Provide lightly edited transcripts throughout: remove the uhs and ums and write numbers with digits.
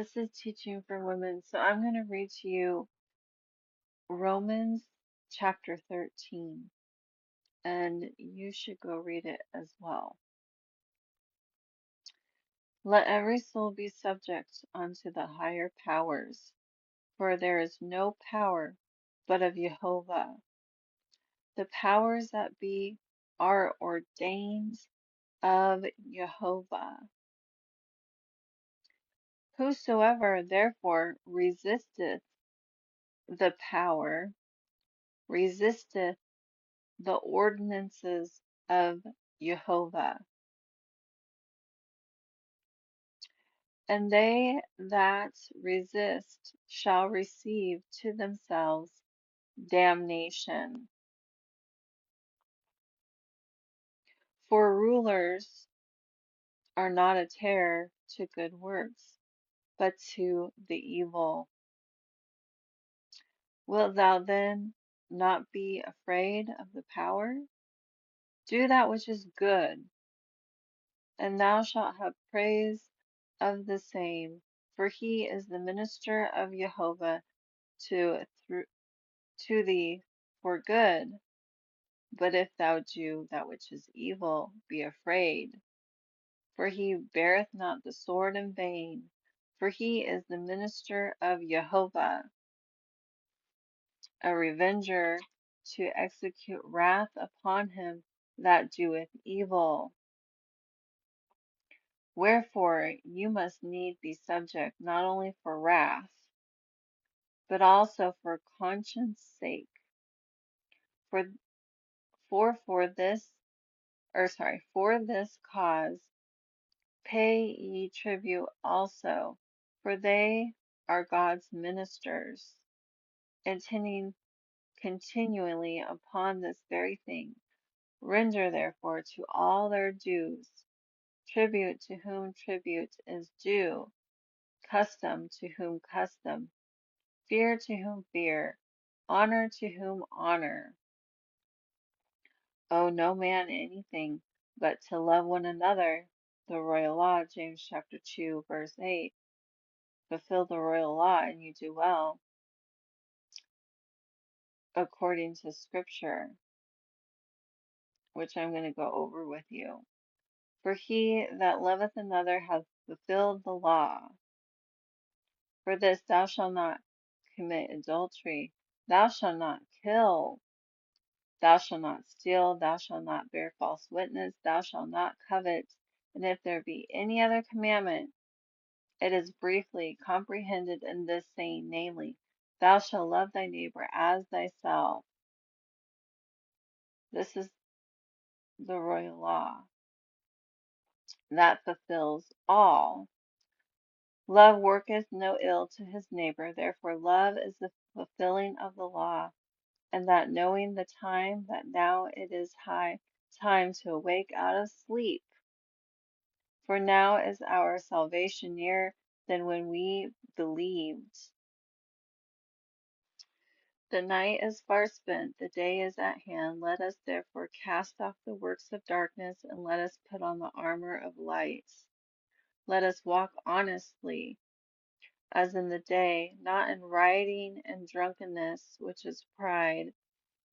This is teaching for women. So I'm going to read to you Romans chapter 13, and you should go read it as well. Let every soul be subject unto the higher powers, for there is no power but of Yahovah. The powers that be are ordained of Yahovah. Whosoever therefore resisteth the power, resisteth the ordinances of Yahovah. And they that resist shall receive to themselves damnation. For rulers are not a terror to good works, but to the evil. Wilt thou then not be afraid of the power? Do that which is good, and thou shalt have praise of the same, for he is the minister of Jehovah to thee for good. But if thou do that which is evil, be afraid, for he beareth not the sword in vain, for he is the minister of Jehovah, a revenger to execute wrath upon him that doeth evil. Wherefore you must need be subject not only for wrath, but also for conscience sake. For for this cause pay ye tribute also, for they are God's ministers, intending continually upon this very thing. Render therefore to all their dues, tribute to whom tribute is due, custom to whom custom, fear to whom fear, honor to whom honor. Owe no man anything but to love one another. The royal law, James chapter 2, verse 8. Fulfill the royal law and you do well, according to scripture, which I'm going to go over with you. For he that loveth another hath fulfilled the law. For this, thou shalt not commit adultery, thou shalt not kill, thou shalt not steal, thou shalt not bear false witness, thou shalt not covet. And if there be any other commandment, it is briefly comprehended in this saying, namely, thou shalt love thy neighbor as thyself. This is the royal law that fulfills all. Love worketh no ill to his neighbor, therefore love is the fulfilling of the law, and that knowing the time, that now it is high time to awake out of sleep. For now is our salvation nearer than when we believed. The night is far spent, the day is at hand. Let us therefore cast off the works of darkness, and let us put on the armor of light. Let us walk honestly, as in the day, not in rioting and drunkenness, which is pride,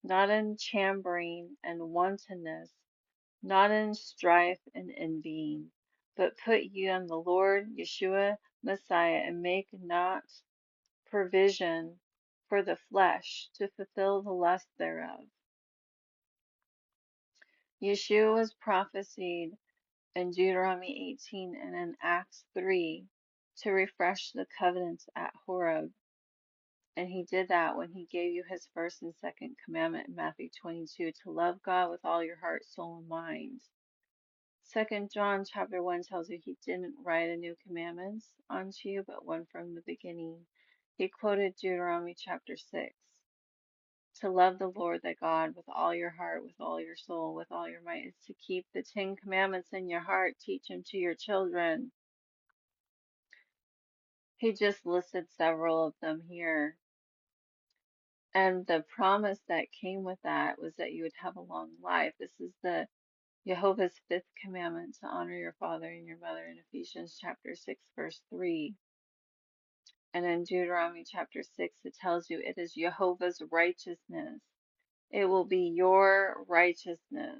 not in chambering and wantonness, not in strife and envying, but put ye on the Lord Yeshua Messiah, and make not provision for the flesh to fulfill the lust thereof. Yeshua was prophesied in Deuteronomy 18 and in Acts 3 to refresh the covenants at Horeb. And he did that when he gave you his first and second commandment in Matthew 22, to love God with all your heart, soul, and mind. 2 John chapter 1 tells you he didn't write a new commandment unto you, but one from the beginning. He quoted Deuteronomy chapter 6, to love the Lord thy God with all your heart, with all your soul, with all your might, is to keep the 10 commandments in your heart, teach them to your children. He just listed several of them here. And the promise that came with that was that you would have a long life. This is the Jehovah's 5th commandment, to honor your father and your mother in Ephesians chapter 6, verse 3. And in Deuteronomy chapter 6, it tells you it is Yahovah's righteousness. It will be your righteousness.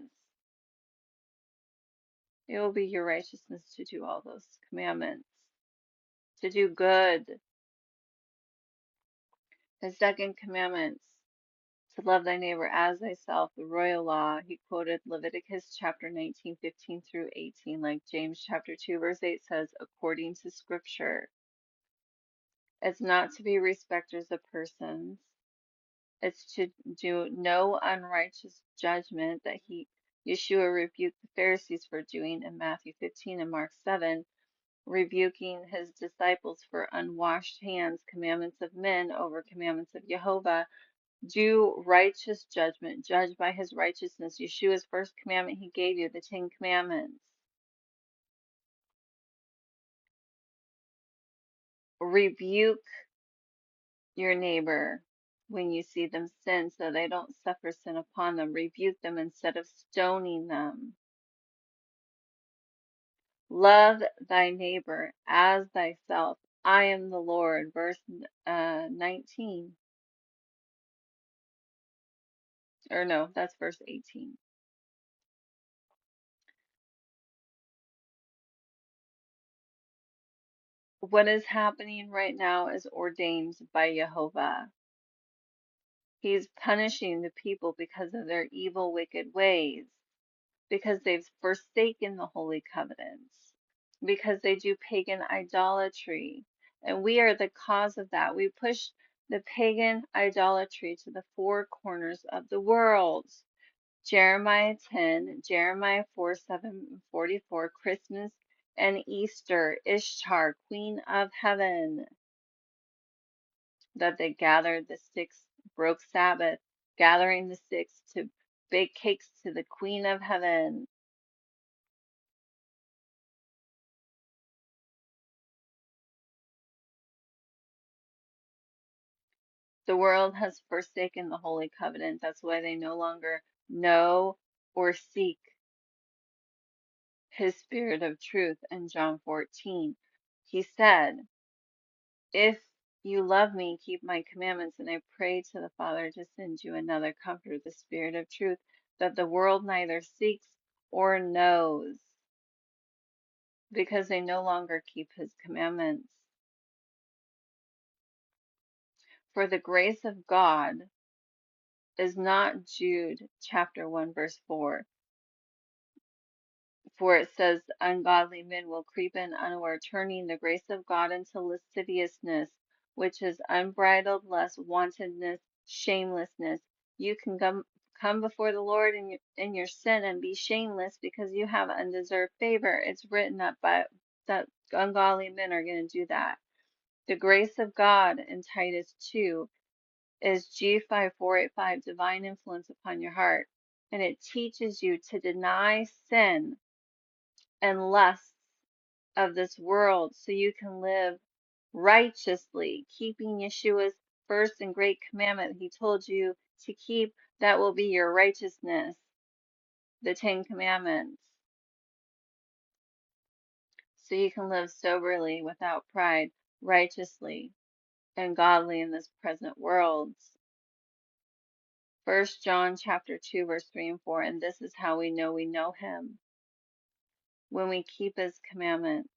It will be your righteousness to do all those commandments, to do good. The second commandment, to love thy neighbor as thyself, the royal law. He quoted Leviticus chapter 19:15 through 18, like James chapter 2, verse 8 says, according to scripture. It's not to be respecters of persons. It's to do no unrighteous judgment that Yeshua rebuked the Pharisees for doing in Matthew 15 and Mark 7, rebuking his disciples for unwashed hands, commandments of men over commandments of Yahovah. Do righteous judgment, judge by his righteousness. Yeshua's first commandment he gave you, the Ten Commandments. Rebuke your neighbor when you see them sin so they don't suffer sin upon them. Rebuke them instead of stoning them. Love thy neighbor as thyself. I am the Lord. Verse 19. Or no, that's verse 18. What is happening right now is ordained by Yahovah. He's punishing the people because of their evil, wicked ways, because they've forsaken the holy covenants, because they do pagan idolatry. And we are the cause of that. We push the pagan idolatry to the four corners of the world. Jeremiah 10, Jeremiah 4:7-44, Christmas and Easter, Ishtar, Queen of Heaven, that they gathered the sticks, broke Sabbath, gathering the sticks to bake cakes to the Queen of Heaven. The world has forsaken the Holy Covenant. That's why they no longer know or seek his Spirit of truth. In John 14, he said, if you love me, keep my commandments, and I pray to the Father to send you another comforter, the Spirit of truth, that the world neither seeks or knows, because they no longer keep his commandments. For the grace of God is not Jude chapter 1 verse 4. For it says, ungodly men will creep in unaware, turning the grace of God into lasciviousness, which is unbridled lust, wantonness, shamelessness. You can come before the Lord in your sin and be shameless because you have undeserved favor. It's written that ungodly men are going to do that. The grace of God in Titus 2 is G5485, divine influence upon your heart. And it teaches you to deny sin and lusts of this world so you can live righteously, keeping Yeshua's first and great commandment he told you to keep. That will be your righteousness, the Ten Commandments, so you can live soberly, without pride, righteously, and godly in this present world. 1 John chapter 2 verse 3 and 4, and this is how we know him, when we keep his commandments.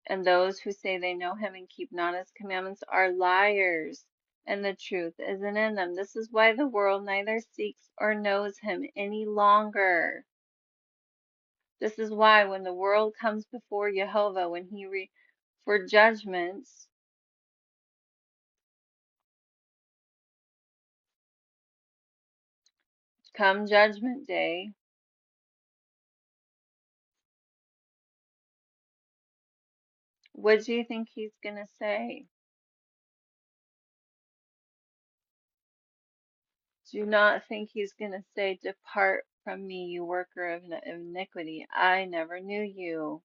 And those who say they know him and keep not his commandments are liars, and the truth isn't in them. This is why the world neither seeks or knows him any longer. This is why when the world comes before Yahovah, when for judgments, come judgment day, what do you think he's going to say? Do not think he's going to say, depart from me, you worker of iniquity. I never knew you.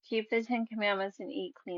Keep the Ten Commandments and eat clean.